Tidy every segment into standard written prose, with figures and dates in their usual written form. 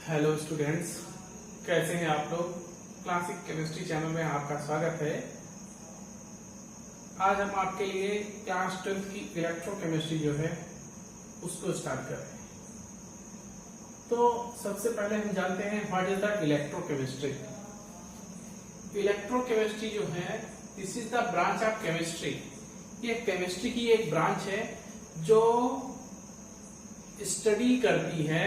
Hello students, कैसे हैं आप लोग। क्लासिक केमिस्ट्री चैनल में आपका स्वागत है। आज हम आपके लिए क्लास 12 की इलेक्ट्रोकेमिस्ट्री जो है उसको स्टार्ट कर रहे हैं। तो सबसे पहले हम जानते हैं what is the electrochemistry. Electrochemistry जो है this is the branch of chemistry. ये केमिस्ट्री की एक ब्रांच है जो स्टडी करती है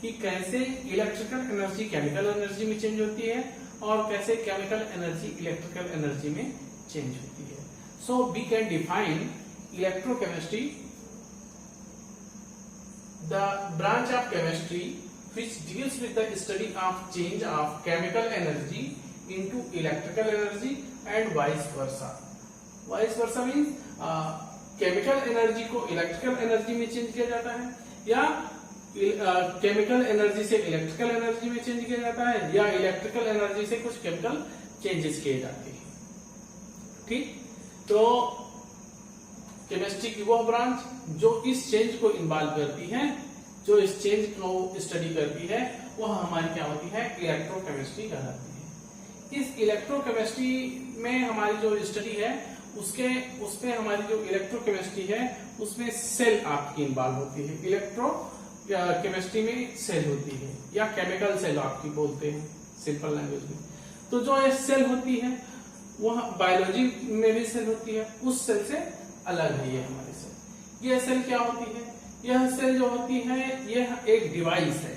कि कैसे इलेक्ट्रिकल एनर्जी केमिकल एनर्जी में चेंज होती है और कैसे केमिकल एनर्जी इलेक्ट्रिकल एनर्जी में चेंज होती है। So we can define electrochemistry the branch of chemistry which deals with the study of change of chemical energy into electrical energy and vice versa. Vice versa means chemical energy को electrical energy में change किया जाता है या chemical energy से electrical energy में change किया जाता है या इलेक्ट्रिकल एनर्जी से कुछ केमिकल चेंजेस किए जाते हैं। ठीक, तो केमिस्ट्री की वो ब्रांच जो इस चेंज को इन्वॉल्व करती है, जो इस चेंज को स्टडी करती है, वह हमारी क्या होती है, इलेक्ट्रोकेमिस्ट्री कहलाती है। इस इलेक्ट्रोकेमिस्ट्री में हमारी जो स्टडी है उसमें हमारी जो इलेक्ट्रोकेमिस्ट्री है उसमें सेल आपकी इन्वॉल्व होती है। इलेक्ट्रो केमिस्ट्री में सेल होती है या केमिकल सेल आपकी बोलते हैं सिंपल लैंग्वेज में। तो जो ये सेल होती है वह बायोलॉजी में भी सेल होती है, उस सेल से अलग है ये हमारी सेल। ये सेल क्या होती है, यह सेल जो होती है यह एक डिवाइस है।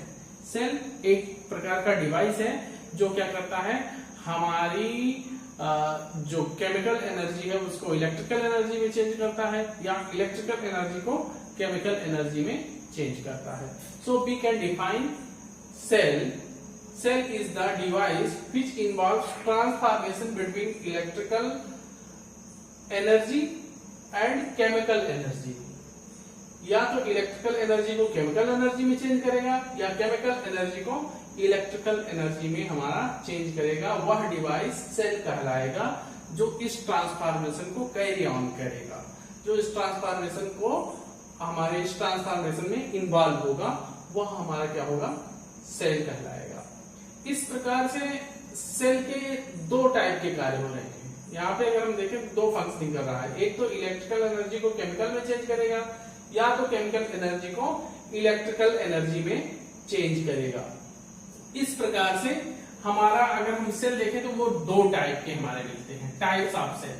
सेल एक प्रकार का डिवाइस है जो क्या करता है, हमारी जो केमिकल एनर्जी है उसको इलेक्ट्रिकल एनर्जी में चेंज करता है या इलेक्ट्रिकल एनर्जी को केमिकल एनर्जी में चेंज करता है। So we can define cell. Cell is the device which involves transformation between electrical energy and chemical energy. या तो इलेक्ट्रिकल एनर्जी को केमिकल एनर्जी में चेंज करेगा या केमिकल एनर्जी को इलेक्ट्रिकल एनर्जी में हमारा चेंज करेगा। वह डिवाइस सेल कहलाएगा जो इस ट्रांसफॉर्मेशन को कैरी ऑन करेगा, जो इस ट्रांसफॉर्मेशन को हमारे इस ट्रांसफॉर्मेशन में इन्वॉल्व होगा, वह हमारा क्या होगा, सेल कहलाएगा। इस प्रकार से सेल के दो टाइप के कार्य हो रहे हैं। यहाँ पे अगर हम देखें दो फंक्शनिंग कर रहा है, एक तो इलेक्ट्रिकल एनर्जी को केमिकल में चेंज करेगा या तो केमिकल एनर्जी को इलेक्ट्रिकल एनर्जी में चेंज करेगा। इस प्रकार से हमारा अगर हम सेल देखें तो वो दो टाइप के हमारे मिलते हैं, टाइप्स ऑफ सेल।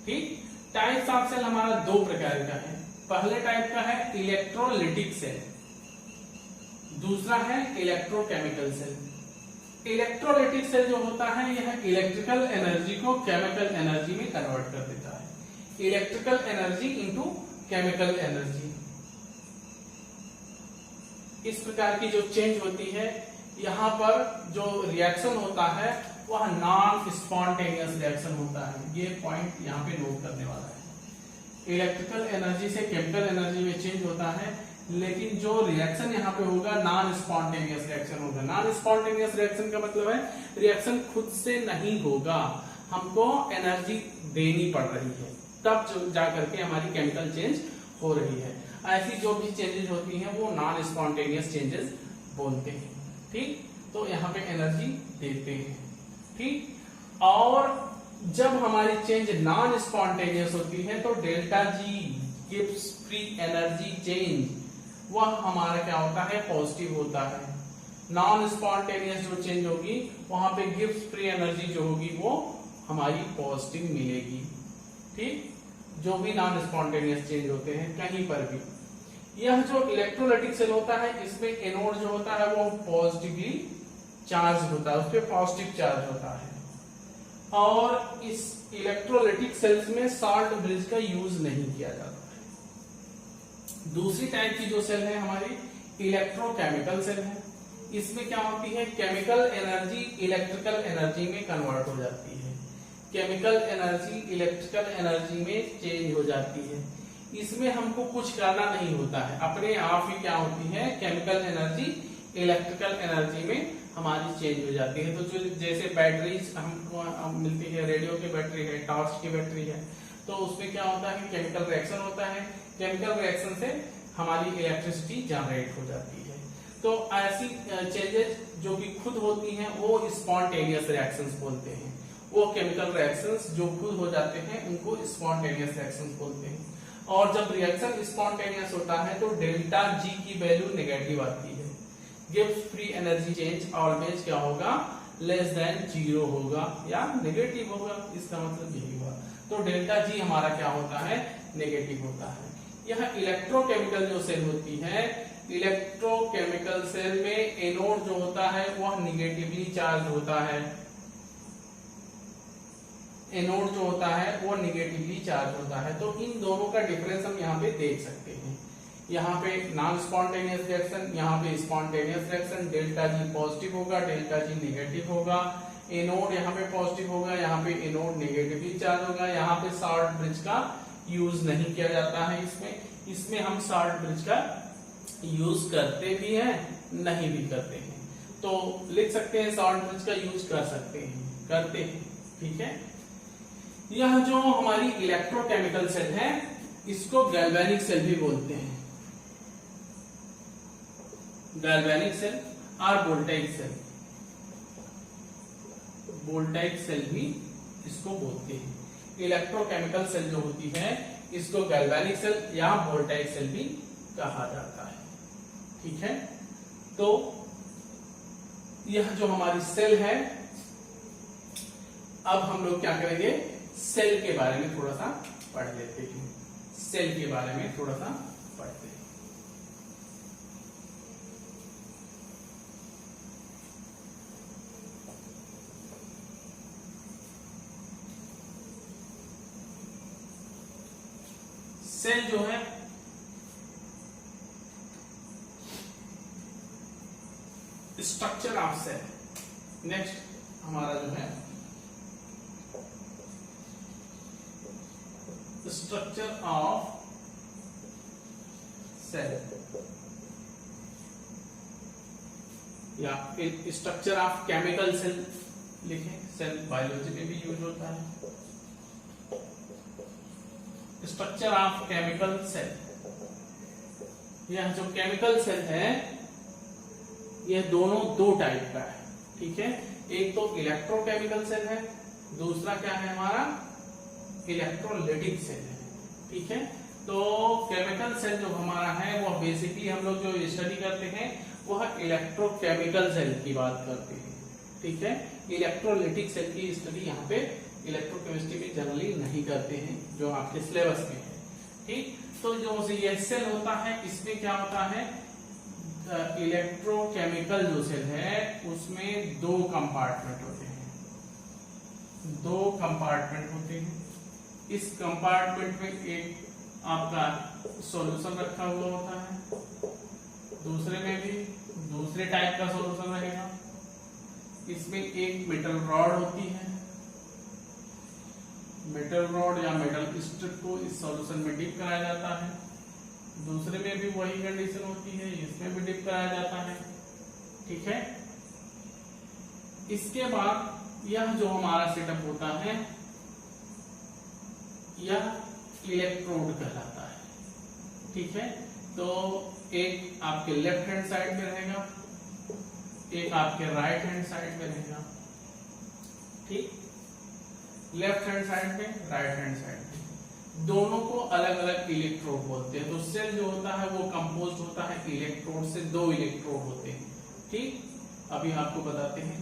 ठीक, टाइप्स ऑफ सेल हमारा दो प्रकार का है। पहले टाइप का है इलेक्ट्रोलिटिक सेल, दूसरा है इलेक्ट्रोकेमिकल सेल। इलेक्ट्रोलिटिक सेल जो होता है यह इलेक्ट्रिकल एनर्जी को केमिकल एनर्जी में कन्वर्ट कर देता है। Electrical energy into chemical energy. इस प्रकार की जो चेंज होती है, यहाँ पर जो रिएक्शन होता है वह नॉन स्पॉन्टेनियस रिएक्शन होता है। ये पॉइंट यहाँ पे नोट करने वाला है। इलेक्ट्रिकल एनर्जी से केमिकल एनर्जी में चेंज होता है, लेकिन जो रिएक्शन यहाँ पे होगा नॉन स्पॉन्टेनियस रिएक्शन होगा। नॉन स्पॉन्टेनियस रिएक्शन का मतलब है रिएक्शन खुद से नहीं होगा, हमको एनर्जी देनी पड़ रही है, तब जाकर के हमारी केमिकल चेंज हो रही है। ऐसी जो भी चेंजेस होती हैं वो नॉन स्पॉन्टेनियस चेंजेस बोलते हैं। ठीक, तो यहाँ पे एनर्जी देते हैं। ठीक, और जब हमारी चेंज नॉन स्पॉन्टेनियस होती है तो delta G gives free energy change, वह हमारा क्या होता है, पॉजिटिव होता है। नॉन स्पॉन्टेनियस जो चेंज होगी वहां पे गिव्स फ्री एनर्जी जो होगी वो हमारी पॉजिटिव मिलेगी। ठीक, जो भी नॉन स्पॉन्टेनियस चेंज होते हैं कहीं पर भी। यह जो इलेक्ट्रोलाइटिक सेल होता है इसमें एनोड जो होता है वो पॉजिटिवली चार्ज होता है, उस पर पॉजिटिव चार्ज होता है। और इस इलेक्ट्रोलाइटिक सेल्स में सॉल्ट ब्रिज का यूज नहीं किया जाता है। दूसरी टाइप की जो सेल है हमारी इलेक्ट्रोकेमिकल सेल है। इसमें क्या होती है, केमिकल एनर्जी इलेक्ट्रिकल एनर्जी में कन्वर्ट हो जाती है, केमिकल एनर्जी इलेक्ट्रिकल एनर्जी में चेंज हो जाती है। इसमें हमको कुछ करना नहीं होता है, अपने आप ही क्या होती है, केमिकल एनर्जी इलेक्ट्रिकल एनर्जी में हमारी चेंज हो जाती है। तो जो जैसे बैटरीज हमको मिलती है, रेडियो की बैटरी है, टॉर्च की बैटरी है, तो उसमें क्या होता है, केमिकल रिएक्शन होता है। केमिकल रिएक्शन से हमारी इलेक्ट्रिसिटी जनरेट हो जाती है। तो ऐसी चेंजेस जो कि खुद होती हैं वो स्पॉन्टेनियस रिएक्शंस बोलते हैं। वो केमिकल रिएक्शंस जो खुद हो जाते हैं उनको स्पॉन्टेनियस रिएक्शंस बोलते हैं। और जब रिएक्शन स्पॉन्टेनियस होता है तो डेल्टा जी की वैल्यू नेगेटिव आती है। Gives free energy change always क्या होगा, लेस देन 0 होगा या नेगेटिव होगा, इसका मतलब यही हुआ। तो डेल्टा जी हमारा क्या होता है, नेगेटिव होता है। यह इलेक्ट्रोकेमिकल जो सेल होती है, इलेक्ट्रोकेमिकल सेल में एनोड जो होता है वह निगेटिवली चार्ज होता है। एनोड जो होता है वो निगेटिवली चार्ज होता है। तो इन दोनों का डिफरेंस हम यहाँ पे देख सकते हैं। यहाँ पे नॉन स्पॉन्टेनियस रिएक्शन, यहाँ पे spontaneous reaction. Delta G positive होगा, डेल्टा जी नेगेटिव होगा। एनोड यहाँ पे पॉजिटिव होगा, यहाँ पे एनोड नेगेटिवली चार्ज होगा। यहाँ पे शॉर्ट ब्रिज का यूज नहीं किया जाता है। इसमें हम शॉर्ट ब्रिज का यूज करते भी हैं, नहीं भी करते हैं। तो लिख सकते हैं शॉर्ट ब्रिज का यूज कर सकते हैं, करते हैं, ठीक है। यह जो हमारी इलेक्ट्रोकेमिकल सेल है इसको गैल्वेनिक सेल भी बोलते हैं। गैल्वेनिक सेल और वोल्टाइक सेल, वोल्टाइक सेल भी इसको बोलते हैं। इलेक्ट्रोकेमिकल सेल जो होती है इसको गैल्वेनिक सेल या वोल्टाइक सेल भी कहा जाता है, ठीक है। तो यह जो हमारी सेल है, अब हम लोग क्या करेंगे, सेल के बारे में थोड़ा सा पढ़ लेते हैं। सेल के बारे में थोड़ा सा पढ़ते हैं। सेल जो है स्ट्रक्चर ऑफ सेल। नेक्स्ट हमारा जो है स्ट्रक्चर ऑफ सेल या स्ट्रक्चर ऑफ केमिकल सेल लिखें। सेल बायोलॉजी में भी यूज होता है। स्ट्रक्चर ऑफ केमिकल सेल, यह जो केमिकल सेल है यह दोनों दो टाइप का है, ठीक है। एक तो इलेक्ट्रोकेमिकल सेल है, दूसरा क्या है हमारा इलेक्ट्रोलाइटिक सेल है, ठीक है। तो केमिकल सेल जो हमारा है वह बेसिकली हम लोग जो स्टडी करते हैं वह इलेक्ट्रोकेमिकल सेल की बात करते हैं, ठीक है। इलेक्ट्रोलाइटिक सेल की स्टडी यहाँ पे इलेक्ट्रोकेमिस्ट्री में जनरली नहीं करते हैं, जो आपके सिलेबस में है, ठीक। तो जो ये सेल होता है इसमें क्या होता है, इलेक्ट्रोकेमिकल जो सेल है उसमें दो कंपार्टमेंट होते हैं, दो कंपार्टमेंट होते हैं। इस कंपार्टमेंट में एक आपका सॉल्यूशन रखा हुआ होता है, दूसरे में भी दूसरे टाइप का सॉल्यूशन रहेगा। इसमें एक मेटल रॉड होती है, मेटल रॉड या मेटल स्ट्रिप को इस सॉल्यूशन में डिप कराया जाता है। दूसरे में भी वही कंडीशन होती है, इसमें भी डिप कराया जाता है, ठीक है। इसके बाद यह जो हमारा सेटअप होता है यह इलेक्ट्रोड कहलाता है, ठीक है। तो एक आपके लेफ्ट हैंड साइड में रहेगा, एक आपके राइट हैंड साइड में रहेगा, ठीक। लेफ्ट हैंड साइड में, राइट हैंड साइड में, दोनों को अलग अलग इलेक्ट्रोड बोलते हैं। तो सेल जो होता है वो कंपोज्ड होता है इलेक्ट्रोड से, दो इलेक्ट्रोड होते हैं, ठीक। अभी आपको बताते हैं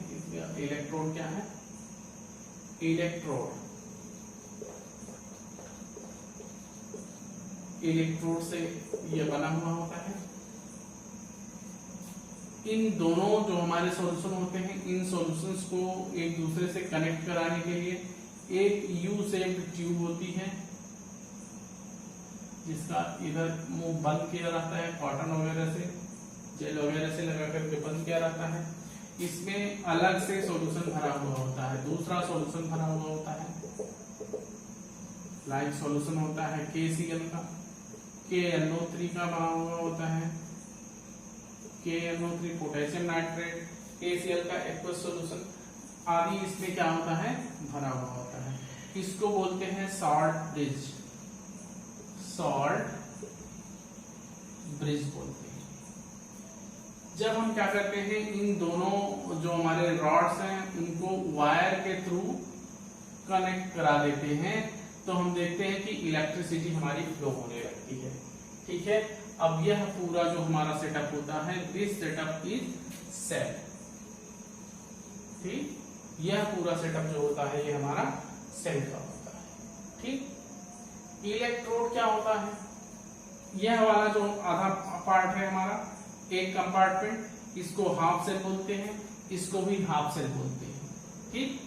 इलेक्ट्रोड क्या है। इलेक्ट्रोड से ये बना हुआ होता है। इन दोनों जो हमारे सॉल्यूशन होते हैं, इन सॉल्यूशंस को एक दूसरे से कनेक्ट कराने के लिए एक यू शेप्ड ट्यूब होती है जिसका इधर मुंह बंद किया रहता है, कॉटन वगैरह से, जेल वगैरह से लगा करके बंद किया रहता है। इसमें अलग से सॉल्यूशन भरा हुआ होता है, दूसरा सॉल्यूशन भरा हुआ होता है। लाइक सॉल्यूशन होता है KCl का, KNO3 का बना हुआ होता है, KNO3 पोटेशियम नाइट्रेट, KCl का एक्वस सॉल्यूशन आदि इसमें क्या होता है, भरा हुआ होता है। इसको बोलते हैं सॉल्ट ब्रिज, सॉल्ट ब्रिज बोलते हैं। जब हम क्या करते हैं, इन दोनों जो हमारे रॉड्स हैं उनको वायर के थ्रू कनेक्ट करा देते हैं, तो हम देखते हैं कि इलेक्ट्रिसिटी हमारी फ्लो होने लगती है। ठीक है, अब यह पूरा जो हमारा सेटअप होता है, दिस सेटअप इज सेल। ठीक, यह पूरा सेटअप जो होता है ये हमारा सेल का होता है। ठीक, इलेक्ट्रोड क्या होता है, यह वाला जो आधा पार्ट है हमारा, एक कंपार्टमेंट, इसको हाफ सेल बोलते हैं, इसको भी हाफ सेल बोलते हैं। ठीक,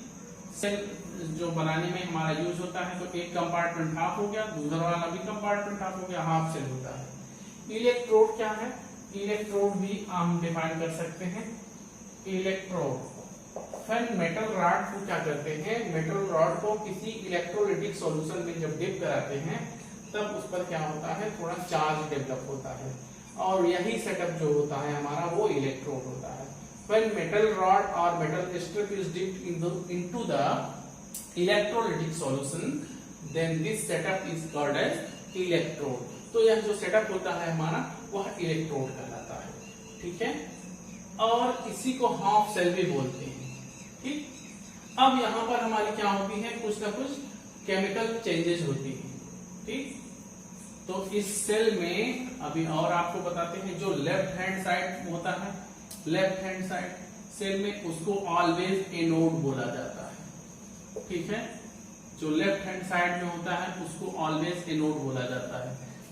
सेल जो बनाने में हमारा यूज होता है, तो एक कंपार्टमेंट हाफ हो गया, दूसरा वाला भी कंपार्टमेंट हाफ हो गया, हाफ सेल होता है। इलेक्ट्रोड क्या है, इलेक्ट्रोड भी हम डिफाइन कर सकते हैं। इलेक्ट्रोड मेटल रॉड को क्या करते हैं, मेटल रॉड को किसी इलेक्ट्रोलाइटिक सॉल्यूशन में जब डिप कराते हैं तब उस पर क्या होता है, थोड़ा चार्ज डेवलप होता है, और यही सेटअप जो होता है हमारा वो इलेक्ट्रोड होता है। When metal rod or metal strip is dipped into the electrolytic solution, then this setup is called as electrode. तो यह जो सेटअप होता है हमारा वह इलेक्ट्रोड कहलाता है। ठीक है, और इसी को हाफ सेल भी बोलते हैं। ठीक, अब यहाँ पर हमारी क्या होती है, कुछ ना कुछ केमिकल चेंजेस होती है। ठीक, तो इस सेल में अभी और आपको बताते हैं, जो लेफ्ट हैंड साइड होता है, लेफ्ट हैंड साइड सेल में उसको ऑलवेज एनोड बोला जाता है। ठीक है, जो लेफ्ट हैंड साइड में होता है उसको ऑलवेज एनोड बोला जाता है,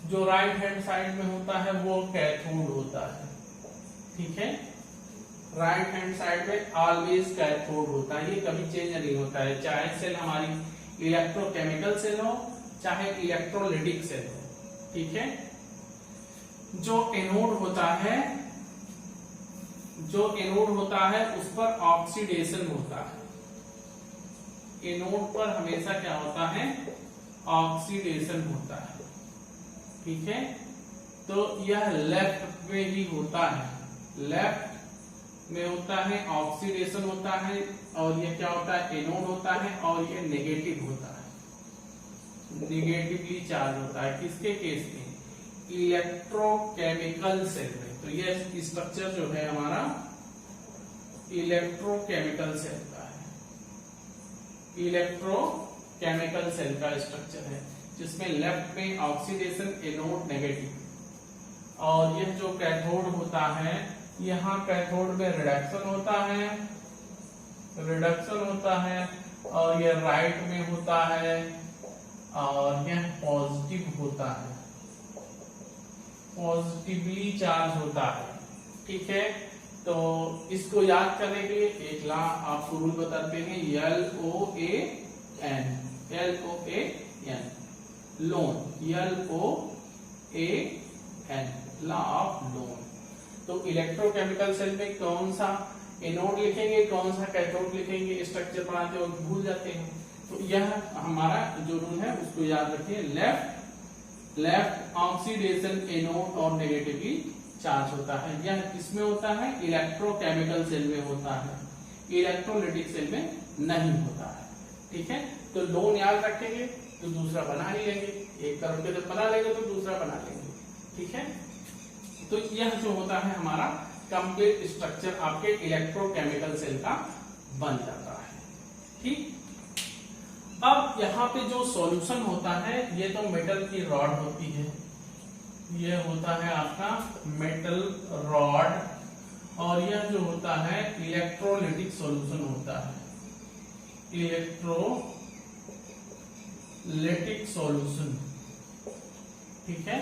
जो राइट हैंड साइड में होता है वो कैथोड होता है। ठीक है, राइट हैंड साइड में ऑलवेज कैथोड होता है, ये कभी चेंज नहीं होता है, चाहे सेल हमारी इलेक्ट्रोकेमिकल सेल हो चाहे इलेक्ट्रोलाइटिक सेल हो। ठीक है, जो एनोड होता है, जो एनोड होता है उस पर ऑक्सीडेशन होता है। एनोड पर हमेशा क्या होता है, ऑक्सीडेशन होता है। ठीक है, तो यह लेफ्ट में ही होता है, लेफ्ट में होता है, ऑक्सीडेशन होता है, और ये क्या होता है, एनोड होता है, और ये नेगेटिव होता है, नेगेटिवली चार्ज होता है। किसके केस में, इलेक्ट्रोकेमिकल सेल में। तो ये स्ट्रक्चर जो है हमारा इलेक्ट्रोकेमिकल सेल का है, इलेक्ट्रोकेमिकल सेल का स्ट्रक्चर है, जिसमें लेफ्ट में ऑक्सीडेशन, एनोड नेगेटिव, और यह जो कैथोड होता है, यहाँ कैथोड में रिडक्शन होता है, रिडक्शन होता है, और यह राइट में होता है, और यह पॉजिटिव होता है, पॉजिटिवली चार्ज होता है। ठीक है, तो इसको याद करने के लिए एक ला आपको रूल बताते हैं, LOAN, LOAN, loan, LOAN, law of loan. तो इलेक्ट्रोकेमिकल सेल में कौन सा एनोड लिखेंगे, कौन सा कैथोड लिखेंगे, स्ट्रक्चर बनाते वक्त भूल जाते हैं। तो यह हमारा जो रूल है उसको याद रखिए, लेफ्ट ऑक्सीडेशन, एनोड और नेगेटिवली चार्ज होता है। यह किसमें होता है, इलेक्ट्रोकेमिकल सेल में होता है, इलेक्ट्रोलाइटिक सेल में नहीं होता है। ठीक है, तो लोन याद रखेंगे तो दूसरा बना ही लेंगे, एक तरफ के जब बना लेंगे तो दूसरा बना लेंगे। ठीक है, तो यह जो होता है हमारा कंप्लीट स्ट्रक्चर आपके इलेक्ट्रोकेमिकल सेल का बन जाता है। ठीक, अब यहाँ पे जो सॉल्यूशन होता है, ये तो मेटल की रॉड होती है, ये होता है आपका मेटल रॉड, और यह जो होता है इलेक्ट्रोलाइटिक सॉल्यूशन होता है, इलेक्ट्रोलाइटिक सॉल्यूशन। ठीक है,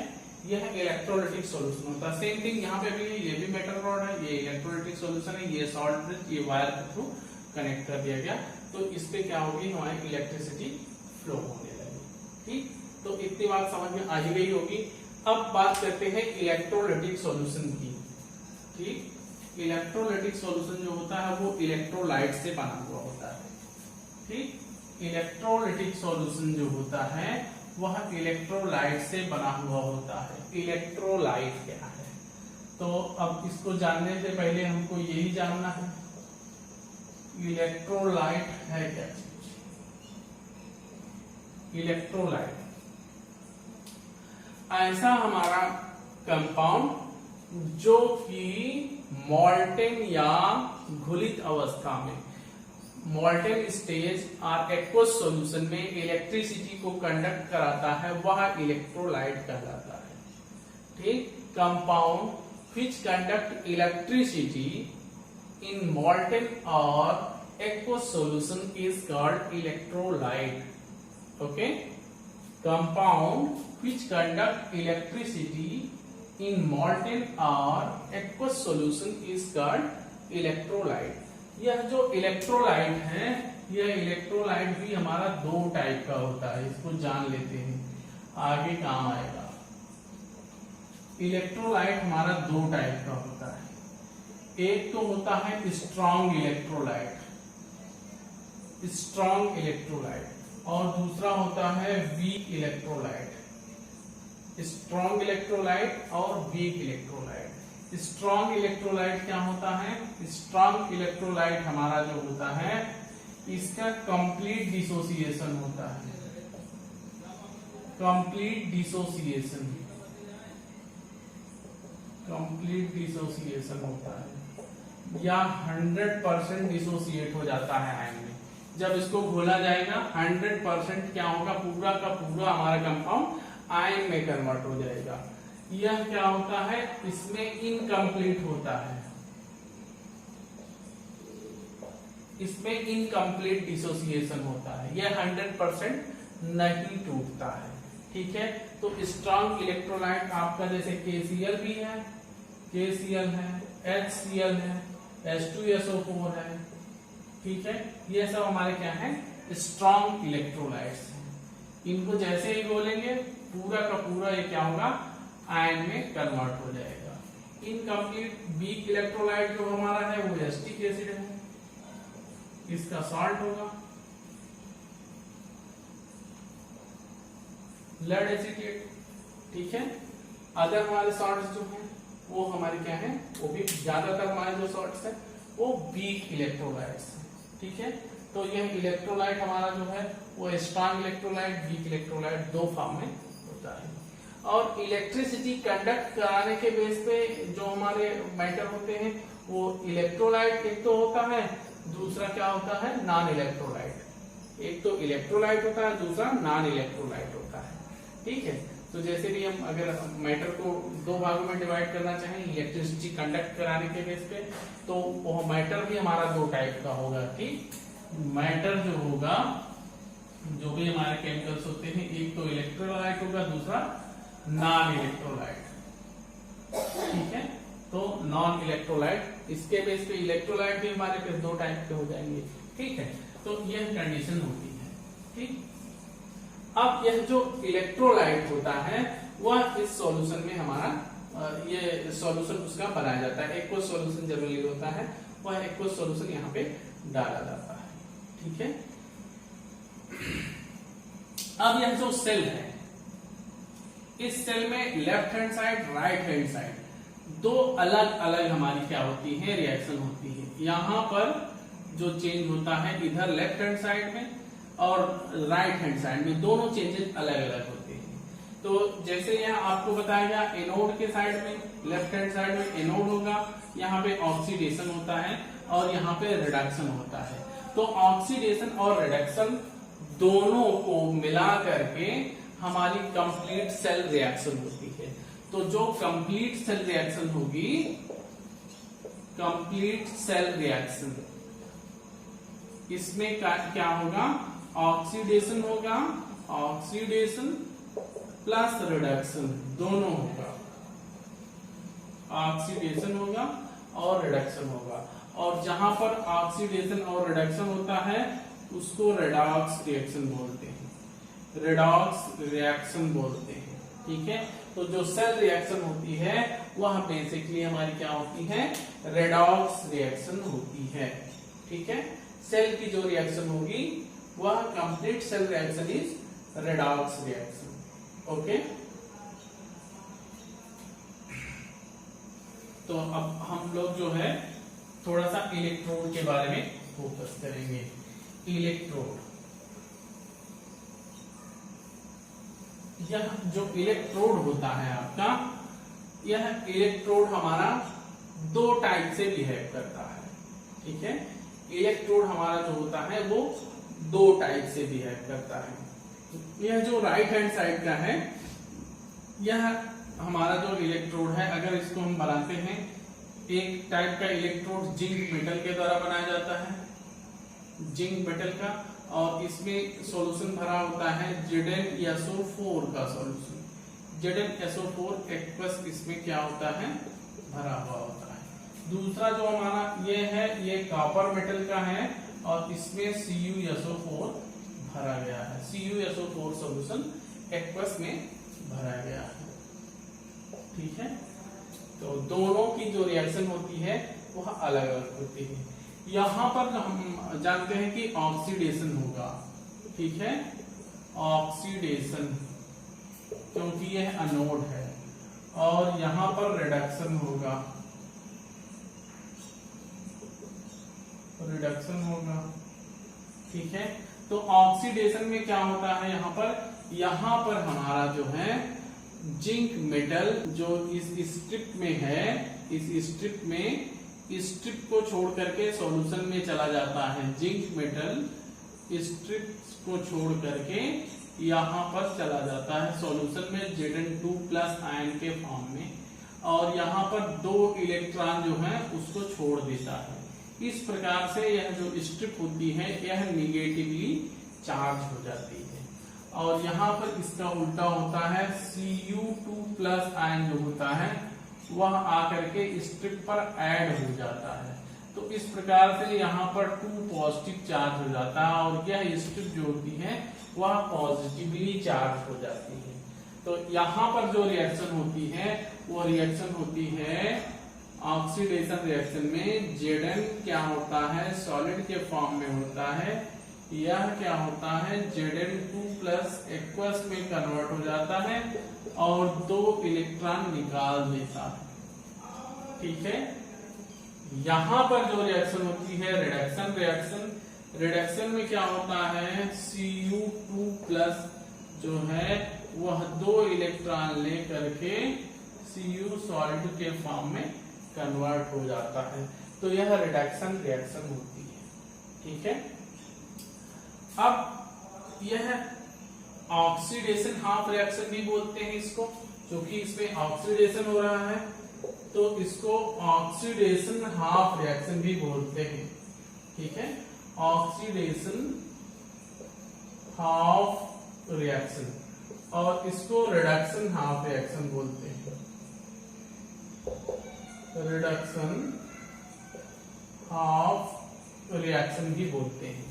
यह इलेक्ट्रोलाइटिक सॉल्यूशन होता है। सेम थिंग यहाँ पे भी, ये भी मेटल रॉड है, ये इलेक्ट्रोलाइटिक सॉल्यूशन है, ये सॉल्ट ब्रिज, ये वायर के थ्रू कनेक्ट कर दिया गया, तो इस पे क्या होगी, हमारी इलेक्ट्रिसिटी फ्लो होने लगी। ठीक, तो इतनी बात समझ में आ ही गई होगी। अब बात करते हैं इलेक्ट्रोलाइटिक सॉल्यूशन की। ठीक, इलेक्ट्रोलाइटिक सॉल्यूशन जो होता है वो इलेक्ट्रोलाइट से बना हुआ होता है। ठीक, इलेक्ट्रोलाइटिक सॉल्यूशन जो होता है वह इलेक्ट्रोलाइट से बना हुआ होता है। इलेक्ट्रोलाइट क्या है, तो अब इसको जानने से पहले हमको यही जानना है इलेक्ट्रोलाइट है क्या चीज। इलेक्ट्रोलाइट ऐसा हमारा कंपाउंड जो कि मॉल्टेन या घुलित अवस्था में, मॉल्टेन स्टेज और एक्वस सॉल्यूशन में इलेक्ट्रिसिटी को कंडक्ट कराता है, वह इलेक्ट्रोलाइट कहलाता है। ठीक, compound which conduct electricity in molten or aqueous solution is called electrolyte. Okay, compound which conduct electricity in molten or aqueous solution is called electrolyte. यह जो इलेक्ट्रोलाइट है, यह इलेक्ट्रोलाइट भी हमारा दो टाइप का होता है, इसको जान लेते हैं, आगे काम आएगा। इलेक्ट्रोलाइट हमारा दो टाइप का होता है, एक तो होता है स्ट्रॉन्ग इलेक्ट्रोलाइट, स्ट्रॉन्ग इलेक्ट्रोलाइट, और दूसरा होता है वीक इलेक्ट्रोलाइट, स्ट्रॉन्ग इलेक्ट्रोलाइट और वीक इलेक्ट्रोलाइट। स्ट्रॉन्ग इलेक्ट्रोलाइट क्या होता है? स्ट्रॉन्ग इलेक्ट्रोलाइट हमारा जो होता है, इसका कंप्लीट डिसोसिएशन होता है, कंप्लीट डिसोसिएशन, कंप्लीट डिसोसिएशन होता है, या 100% डिसोसिएट हो जाता है आयन में। जब इसको घोला जाएगा 100% क्या होगा, पूरा का पूरा हमारा कंपाउंड आयन में कन्वर्ट हो जाएगा। यह क्या होता है, इसमें इनकम्प्लीट होता है, इसमें इनकम्प्लीट डिसोसिएशन होता है, यह 100% नहीं टूटता है। ठीक है, तो स्ट्रॉन्ग इलेक्ट्रोलाइट आपका जैसे KCl भी है, KCl है, HCl है, H2SO4 है। ठीक है, ये सब हमारे क्या है, स्ट्रॉन्ग इलेक्ट्रोलाइट्स हैं। इनको जैसे ही बोलेंगे पूरा का पूरा ये क्या होगा, आयन में कन्वर्ट हो जाएगा। इनकम्प्लीट वीक इलेक्ट्रोलाइट जो हमारा है वो एसिटिक एसिड है, इसका सॉल्ट होगा लेड एसीटेट। ठीक है, अदर हमारे सॉल्ट्स जो हैं वो हमारे क्या है, वो भी ज्यादातर हमारे जो सॉल्ट्स हैं वो वीक इलेक्ट्रोलाइट्स हैं। ठीक है, तो यह इलेक्ट्रोलाइट हमारा जो है वो स्ट्रॉन्ग इलेक्ट्रोलाइट, वीक इलेक्ट्रोलाइट दो फॉर्म में होता है। और इलेक्ट्रिसिटी कंडक्ट कराने के बेस पे जो हमारे मैटर होते हैं वो इलेक्ट्रोलाइट एक तो होता है, दूसरा क्या होता है, नॉन इलेक्ट्रोलाइट। एक तो इलेक्ट्रोलाइट होता है, दूसरा नॉन इलेक्ट्रोलाइट होता है। ठीक है, तो जैसे भी हम अगर मैटर को दो भागों में डिवाइड करना चाहें इलेक्ट्रिसिटी कंडक्ट कराने के बेस पे, तो वो मैटर भी हमारा दो टाइप का होगा। ठीक, मैटर जो होगा, जो भी हमारे केमिकल्स होते हैं, एक तो इलेक्ट्रोलाइट होगा, दूसरा नॉन इलेक्ट्रोलाइट। ठीक है, तो नॉन इलेक्ट्रोलाइट, इसके बेस पे इलेक्ट्रोलाइट भी हमारे पास दो टाइप के हो जाएंगे। ठीक है, तो यह कंडीशन होती है। ठीक, अब यह जो इलेक्ट्रोलाइट होता है वह इस सॉल्यूशन में हमारा ये सॉल्यूशन उसका बनाया जाता है। एक्वस सॉल्यूशन जनरली होता है, वह एक्वस सॉल्यूशन यहाँ पे डाला जाता है। ठीक है, अब यह जो सेल है, इस सेल में left hand side, right hand side दो अलग अलग हमारी क्या होती है, रिएक्शन होती है। यहाँ पर जो चेंज होता है इधर लेफ्ट हैंड साइड में और राइट हैंड साइड में, दोनों चेंजेस अलग अलग होते हैं। तो जैसे यहाँ आपको बताया गया, एनोड के साइड में, लेफ्ट हैंड साइड में एनोड होगा, यहाँ पे ऑक्सीडेशन होता है और यहाँ पे रिडक्शन होता है। तो ऑक्सीडेशन और रिडक्शन दोनों को मिला करके हमारी कंप्लीट सेल रिएक्शन होती है। तो जो कंप्लीट सेल रिएक्शन होगी, कंप्लीट सेल रिएक्शन, इसमें क्या होगा, ऑक्सीडेशन होगा, ऑक्सीडेशन प्लस रिडक्शन दोनों होगा, ऑक्सीडेशन होगा और रिडक्शन होगा। और जहां पर ऑक्सीडेशन और रिडक्शन होता है उसको रेडॉक्स रिएक्शन बोलते हैं, रेडॉक्स रिएक्शन बोलते हैं। ठीक है, तो जो सेल रिएक्शन होती है वह बेसिकली हमारी क्या होती है, रेडॉक्स रिएक्शन होती है। ठीक है, सेल की जो रिएक्शन होगी वह complete cell reaction is redox reaction. Okay, तो अब हम लोग जो है थोड़ा सा इलेक्ट्रोड के बारे में फोकस करेंगे। इलेक्ट्रोड, यह जो इलेक्ट्रोड होता है आपका, यह इलेक्ट्रोड हमारा दो टाइप से बिहेव करता है। ठीक है, इलेक्ट्रोड हमारा जो होता है वो दो टाइप से बिहेव करता है। यह जो राइट हैंड साइड का है, यह हमारा जो इलेक्ट्रोड है, अगर इसको हम बनाते हैं, एक टाइप का इलेक्ट्रोड जिंक मेटल के द्वारा बनाया जाता है, जिंक मेटल का, और इसमें सॉल्यूशन भरा होता है ZnSO4 का सॉल्यूशन। ZnSO4 एक्वस इसमें क्या होता है, भरा हुआ होता है। दूसरा जो हमारा ये है, ये कॉपर मेटल का है और इसमें CuSO4 भरा गया है। CuSO4 सॉल्यूशन एक्वस में भरा गया है। ठीक है, तो दोनों की जो रिएक्शन होती है वह अलग अलग होती है। यहां पर हम जानते हैं कि ऑक्सीडेशन होगा। ठीक है, ऑक्सीडेशन, क्योंकि यह एनोड है, और यहां पर रिडक्शन होगा, रिडक्शन होगा। ठीक है, तो ऑक्सीडेशन में क्या होता है, यहां पर हमारा जो है जिंक मेटल जो इस स्ट्रिप में है, इस स्ट्रिप में, स्ट्रिप को छोड़ करके सॉल्यूशन में चला जाता है। जिंक मेटल स्ट्रिप को छोड़ करके यहां पर चला जाता है सॉल्यूशन में Zn2+ आयन के फॉर्म में, और यहां पर दो इलेक्ट्रॉन जो है उसको छोड़ देता है। इस प्रकार से यह जो स्ट्रिप होती है यह निगेटिवली चार्ज हो जाती है, और यहाँ पर इसका उल्टा होता है, Cu2+ आयन जो होता है वह आकर के स्ट्रिप पर ऐड हो जाता है। तो इस प्रकार से यहाँ पर 2 पॉजिटिव चार्ज हो जाता है, और यह स्ट्रिप जो होती है वह पॉजिटिवली चार्ज हो जाती है। तो यहाँ पर जो रिएक्शन होती है वो रिएक्शन होती है ऑक्सीडेशन रिएक्शन में। Zn क्या होता है, सॉलिड के फॉर्म में होता है, यह क्या होता है Zn2+ एक्वस में कन्वर्ट हो जाता है और दो इलेक्ट्रॉन निकाल देता है। ठीक है, यहां पर जो रिएक्शन होती है रिडक्शन रिएक्शन, रिडक्शन में क्या होता है, Cu2+ जो है वह दो इलेक्ट्रॉन लेकर के Cu सॉलिड के फॉर्म में कन्वर्ट हो जाता है। तो यह रिडक्शन रिएक्शन होती है। ठीक है, अब यह ऑक्सीडेशन हाफ रिएक्शन भी बोलते हैं इसको, क्योंकि इसमें ऑक्सीडेशन हो रहा है, तो इसको ऑक्सीडेशन हाफ रिएक्शन भी बोलते हैं। ठीक है, ऑक्सीडेशन हाफ रिएक्शन, और इसको रिडक्शन हाफ रिएक्शन बोलते हैं। रिडक्शन हाफ रिएक्शन भी बोलते हैं।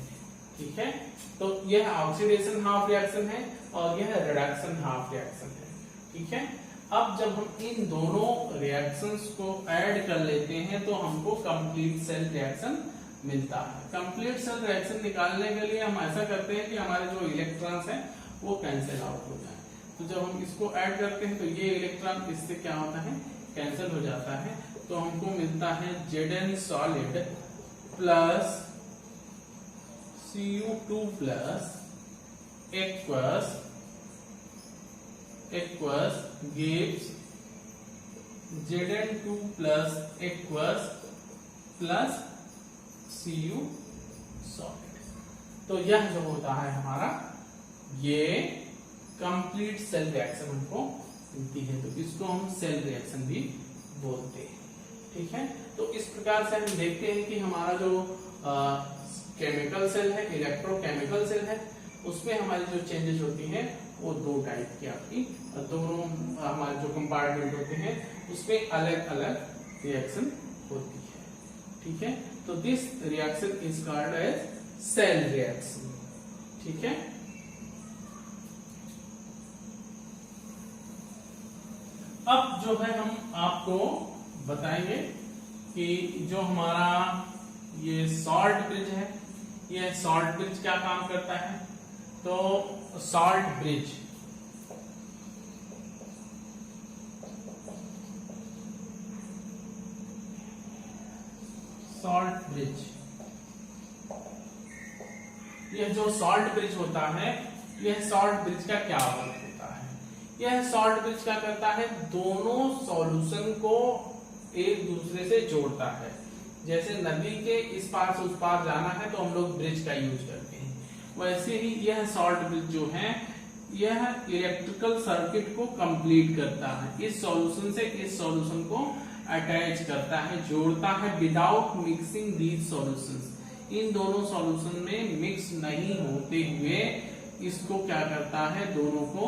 ठीक है, तो यह ऑक्सीडेशन हाफ रिएक्शन है और यह रिडक्शन हाफ रिएक्शन है। ठीक है, अब जब हम इन दोनों रिएक्शंस को ऐड कर लेते हैं तो हमको कंप्लीट सेल रिएक्शन मिलता है। कंप्लीट सेल रिएक्शन निकालने के लिए हम ऐसा करते हैं कि हमारे जो इलेक्ट्रॉन्स हैं वो कैंसिल आउट हो जाए। तो जब हम इसको ऐड करते हैं तो ये इलेक्ट्रॉन इससे क्या होता है, कैंसिल हो जाता है। तो हमको मिलता है Zn solid plus Cu2+ aqueous gives Zn2+ aqueous plus Cu solid। तो यह जो होता है हमारा, ये कंप्लीट सेल रिएक्शन हमको मिलती है, तो इसको हम सेल रिएक्शन भी बोलते हैं। ठीक है, तो इस प्रकार से हम देखते हैं कि हमारा जो केमिकल सेल है, इलेक्ट्रोकेमिकल सेल है, उसमें हमारी जो चेंजेस होती हैं वो दो टाइप की आपकी, दोनों हमारे जो कंपार्टमेंट होते हैं उसमें अलग अलग रिएक्शन होती है। ठीक है, तो this reaction is called as cell reaction. ठीक है, अब जो है हम आपको बताएंगे कि जो हमारा ये सॉल्ट ब्रिज है, ये सॉल्ट ब्रिज क्या काम करता है। तो सॉल्ट ब्रिज, सॉल्ट ब्रिज, यह जो सॉल्ट ब्रिज होता है, यह सॉल्ट ब्रिज का क्या वर्क होता है। यह सॉल्ट ब्रिज क्या करता है, दोनों सॉल्यूशन को एक दूसरे से जोड़ता है। जैसे नदी के इस पार से उस पार जाना है तो हम लोग ब्रिज का यूज करते हैं, वैसे ही यह सॉल्ट ब्रिज जो है यह इलेक्ट्रिकल सर्किट को कंप्लीट करता है, इस सॉल्यूशन से इस सॉल्यूशन को अटैच करता है, जोड़ता है विदाउट मिक्सिंग दीज सॉल्यूशंस। इन दोनों सॉल्यूशन में मिक्स नहीं होते हुए इसको क्या करता है, दोनों को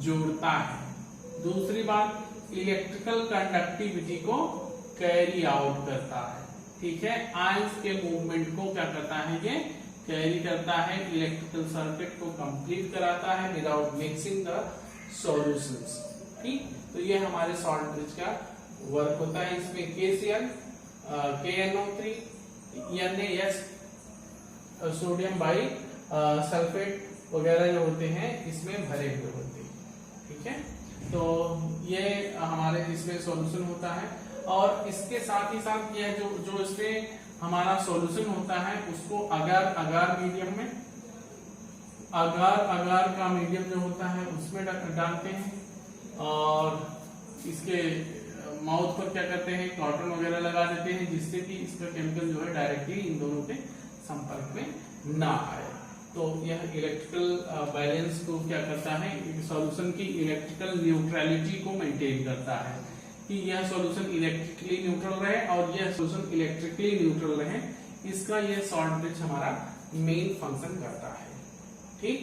जोड़ता है। दूसरी बात, इलेक्ट्रिकल कंडक्टिविटी को कैरी आउट करता है, ठीक है, आयंस के मूवमेंट को क्या करता है, ये कैरी करता है, इलेक्ट्रिकल सर्किट को कंप्लीट कराता है विदाउट मिक्सिंग द सॉल्यूशंस। ठीक, तो ये हमारे सॉल्ट ब्रिज का वर्क होता है। इसमें KCl, KNO3, NaS, sodium by sulphate वगैरह जो होते हैं इसमें भरे हुए होते हैं, ठीक है। तो ये हमारे इसमें सॉल्यूशन होता है, और इसके साथ ही साथ यह जो इसमें हमारा सॉल्यूशन होता है उसको अगार मीडियम में, अगार का मीडियम जो होता है उसमें डालते हैं, और इसके माउथ पर क्या करते हैं, कॉटन वगैरह लगा देते हैं, जिससे कि इसका केमिकल जो है डायरेक्टली इन दोनों के संपर्क में ना आए। तो यह इलेक्ट्रिकल बैलेंस को क्या करता है, सॉल्यूशन की इलेक्ट्रिकल न्यूट्रलिटी को मेंटेन करता है, कि यह सॉल्यूशन इलेक्ट्रिकली न्यूट्रल रहे और यह सॉल्यूशन इलेक्ट्रिकली न्यूट्रल रहे। इसका यह सॉल्ट ब्रिज हमारा मेन फंक्शन करता है। ठीक,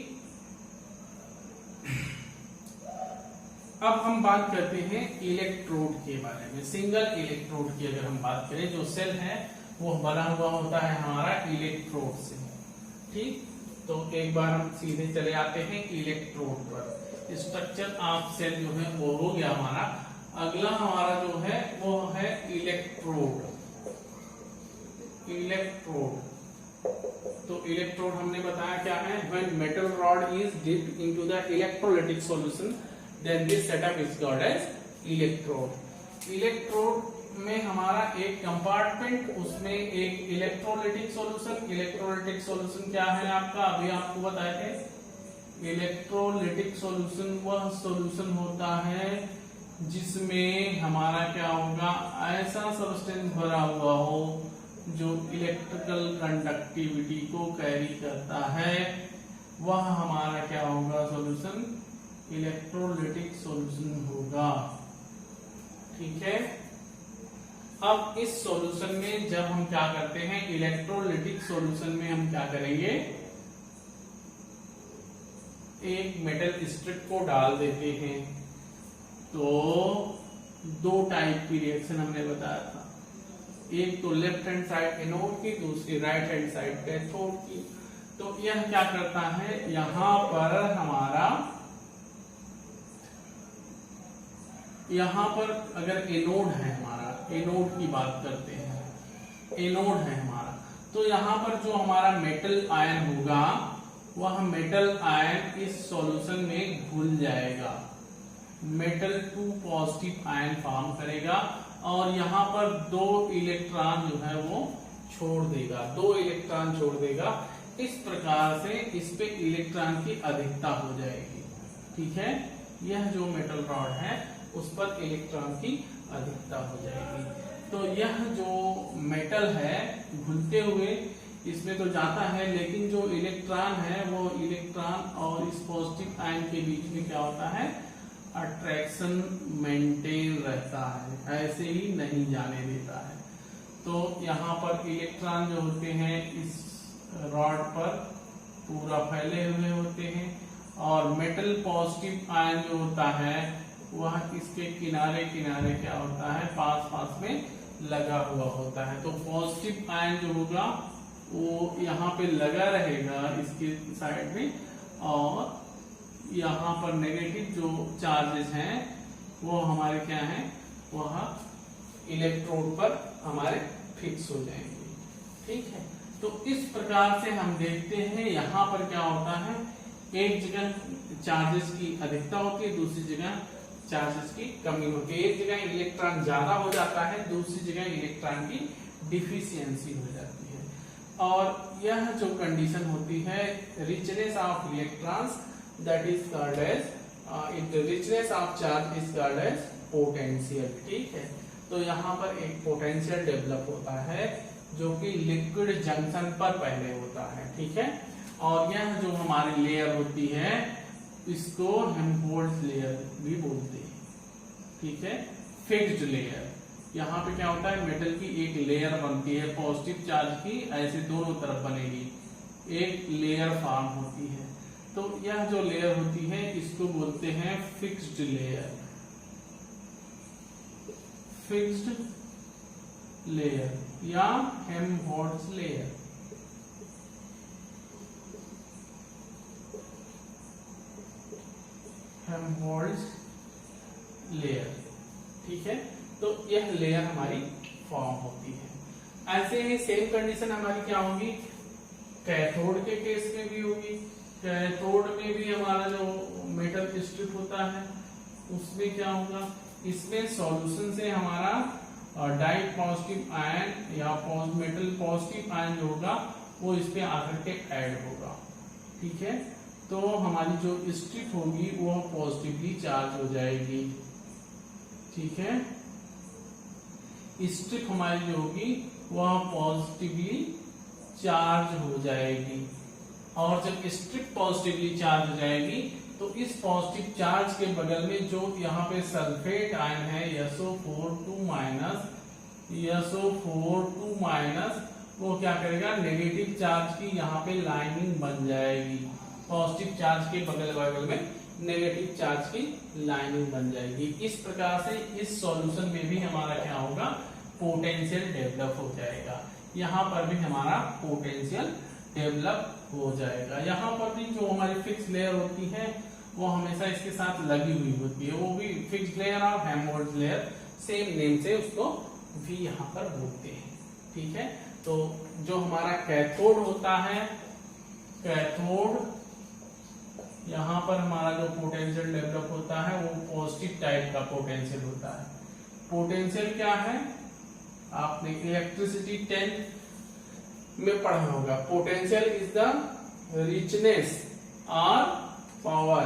अब हम बात करते हैं इलेक्ट्रोड के बारे में। सिंगल इलेक्ट्रोड की अगर हम बात करें, जो सेल है वो बना हुआ होता है हमारा इलेक्ट्रोड से। ठीक, तो एक बार हम सीधे चले आते हैं इलेक्ट्रोड पर। स्ट्रक्चर ऑफ सेल जो है वो हो गया हमारा। अगला हमारा जो है वो है इलेक्ट्रोड। तो इलेक्ट्रोड हमने बताया क्या है, when metal rod is dipped into the electrolytic solution then this setup is called as electrode. Electrode में हमारा एक कंपार्टमेंट, उसमें एक इलेक्ट्रोलाइटिक सॉल्यूशन। इलेक्ट्रोलाइटिक सॉल्यूशन क्या है आपका, अभी आपको बताए थे। इलेक्ट्रोलाइटिक सॉल्यूशन वह सॉल्यूशन होता है जिसमें हमारा क्या होगा, ऐसा सब्सटेंस भरा हुआ हो जो इलेक्ट्रिकल कंडक्टिविटी को कैरी करता है, वह हमारा क्या होगा, सॉल्यूशन इलेक्ट्रोलाइटिक सॉल्यूशन होगा। ठीक है, अब इस सॉल्यूशन में जब हम क्या करते हैं, इलेक्ट्रोलाइटिक सॉल्यूशन में हम क्या करेंगे, एक मेटल स्ट्रिप को डाल देते हैं। तो दो टाइप की रिएक्शन हमने बताया था, एक तो लेफ्ट हैंड साइड एनोड की, दूसरी राइट हैंड साइड कैथोड की। तो यह क्या करता है, यहां पर हमारा, यहां पर अगर एनोड है हमारा, एनोड की बात करते हैं, एनोड है हमारा, तो यहां पर जो हमारा मेटल आयन होगा वह मेटल आयन इस सॉल्यूशन में घुल जाएगा, मेटल 2 पॉजिटिव आयन फॉर्म करेगा, और यहाँ पर 2 इलेक्ट्रॉन जो है वो छोड़ देगा, 2 इलेक्ट्रॉन छोड़ देगा। इस प्रकार से इस पे इलेक्ट्रॉन की अधिकता हो जाएगी। ठीक है, यह जो मेटल रॉड है उस पर इलेक्ट्रॉन की अधिकता हो जाएगी। तो यह जो मेटल है घुलते हुए इसमें तो जाता है, लेकिन जो इलेक्ट्रॉन है वो इलेक्ट्रॉन और इस पॉजिटिव आयन के बीच में क्या होता है, अट्रैक्शन मेंटेन रहता है, ऐसे ही नहीं जाने देता है। तो यहाँ पर इलेक्ट्रॉन जो होते हैं इस रॉड पर पूरा फैले हुए होते हैं, और मेटल पॉजिटिव आयन जो होता है वह इसके किनारे किनारे क्या होता है, पास पास में लगा हुआ होता है। तो पॉजिटिव आयन जो होगा वो यहाँ पे लगा रहेगा इसके साइड में, और यहाँ पर नेगेटिव जो चार्जेस हैं वो हमारे क्या हैं, वह इलेक्ट्रोड पर हमारे फिक्स हो जाएंगे। ठीक है, तो इस प्रकार से हम देखते हैं यहाँ पर क्या होता है, एक जगह चार्जेस की अधिकता होती है, दूसरी जगह चार्जेस की कमी होती है। एक जगह इलेक्ट्रॉन ज्यादा हो जाता है, दूसरी जगह इलेक्ट्रॉन की डिफिशियंसी हो जाती है। और यह जो कंडीशन होती है, richness of electrons, that is called as richness of charge is called as potential। ठीक है, तो यहाँ पर एक पोटेंशियल डेवलप होता है जो कि लिक्विड जंक्शन पर पहले होता है, ठीक है। और यह जो हमारी लेयर होती है इसको हेल्महोल्ट्ज लेयर भी बोलते हैं, ठीक है। फिक्स्ड लेयर, यहाँ पे क्या होता है, मेटल की एक लेयर बनती है पॉजिटिव चार्ज की, ऐसे दोनों तरफ बनेगी, एक लेयर फॉर्म होती है। तो यह जो लेयर होती है इसको बोलते हैं फिक्स्ड लेयर, फिक्स्ड लेयर या हेल्महोल्ट्ज लेयर। हेल्महोल्ट्ज लेयर, ठीक है। तो यह लेयर हमारी फॉर्म होती है। ऐसे ही सेम कंडीशन हमारी क्या होगी, कैथोड के केस में भी होगी। कैथोड में भी हमारा जो मेटल स्ट्रिप होता है उसमें क्या होगा, इसमें सॉल्यूशन से हमारा डाई पॉजिटिव आयन या मेटल पॉजिटिव आयन जो होगा वो इस पे आकर के ऐड होगा, ठीक है। तो हमारी जो स्ट्रिप होगी वो पॉजिटिवली चार्ज हो जाएगी, ठीक है। स्ट्रिप हमारी जो होगी वह पॉजिटिवली चार्ज हो जाएगी, और जब स्ट्रिप पॉजिटिवली चार्ज हो जाएगी तो इस पॉजिटिव चार्ज के बगल में जो यहाँ पे सल्फेट आयन है SO4 माइनस, वो क्या करेगा, नेगेटिव चार्ज की यहाँ पे लाइनिंग बन जाएगी, पॉजिटिव चार्ज के बगल में नेगेटिव चार्ज की लाइनिंग बन जाएगी। इस प्रकार से इस सॉल्यूशन में भी हमारा क्या होगा, पोटेंशियल डेवलप हो जाएगा। यहाँ पर भी हमारा पोटेंशियल डेवलप हो जाएगा। यहाँ पर भी जो हमारी फिक्स लेयर होती है वो हमेशा इसके साथ लगी हुई होती है, वो भी फिक्स लेयर और हेल्महोल्ट्ज लेयर, सेम नेम से उसको भी यहाँ पर बोलते हैं, ठीक है। तो जो हमारा कैथोड होता है, कैथोड यहाँ पर हमारा जो पोटेंशियल डेवलप होता है वो पॉजिटिव टाइप का पोटेंशियल होता है। पोटेंशियल क्या है, आपने इलेक्ट्रिसिटी 10 में पढ़ा होगा। पोटेंशियल इज द रिचनेस और पावर,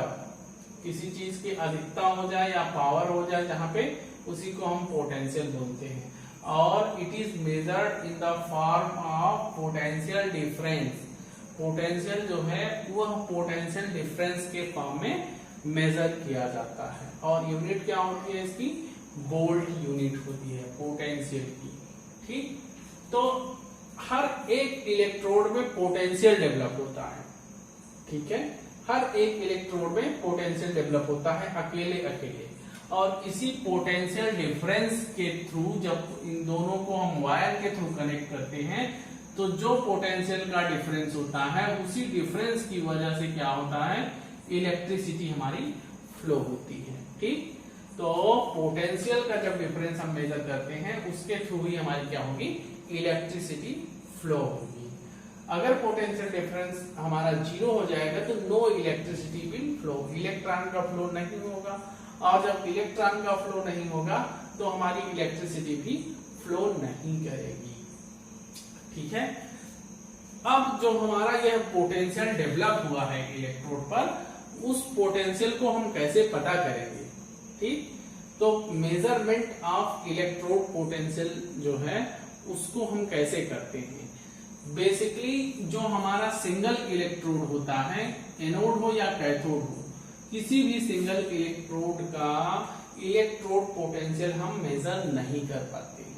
किसी चीज की अधिकता हो जाए या पावर हो जाए जहां पे, उसी को हम पोटेंशियल बोलते हैं। और it is measured in the form of potential difference. Potential जो है वह पोटेंशियल डिफरेंस के फॉर्म में मेजर किया जाता है। और यूनिट क्या होती है इसकी, वोल्ट यूनिट होती है पोटेंशियल की, ठीक। तो हर एक इलेक्ट्रोड में पोटेंशियल डेवलप होता है, ठीक है। हर एक इलेक्ट्रोड में पोटेंशियल डेवलप होता है अकेले अकेले, और इसी पोटेंशियल डिफरेंस के थ्रू जब इन दोनों को हम वायर के थ्रू कनेक्ट करते हैं तो जो पोटेंशियल का डिफरेंस होता है उसी डिफरेंस की वजह से क्या होता है, इलेक्ट्रिसिटी हमारी फ्लो होती है, ठीक। तो पोटेंशियल का जब डिफरेंस हम मेजर करते हैं उसके थ्रू ही हमारी क्या होगी, इलेक्ट्रिसिटी फ्लो होगी। अगर पोटेंशियल डिफरेंस हमारा 0 हो जाएगा तो no electricity will flow, electron का फ्लो नहीं होगा, और जब इलेक्ट्रॉन का फ्लो नहीं होगा तो हमारी इलेक्ट्रिसिटी भी फ्लो नहीं करेगी, ठीक है। अब जो हमारा यह पोटेंशियल डेवलप हुआ है इलेक्ट्रोड पर, उस पोटेंशियल को हम कैसे पता करेंगे, ठीक। तो मेजरमेंट ऑफ इलेक्ट्रोड पोटेंशियल जो है उसको हम कैसे करते हैं, बेसिकली जो हमारा सिंगल इलेक्ट्रोड होता है, एनोड हो या कैथोड हो, किसी भी सिंगल इलेक्ट्रोड का इलेक्ट्रोड पोटेंशियल हम मेजर नहीं कर पाते हैं।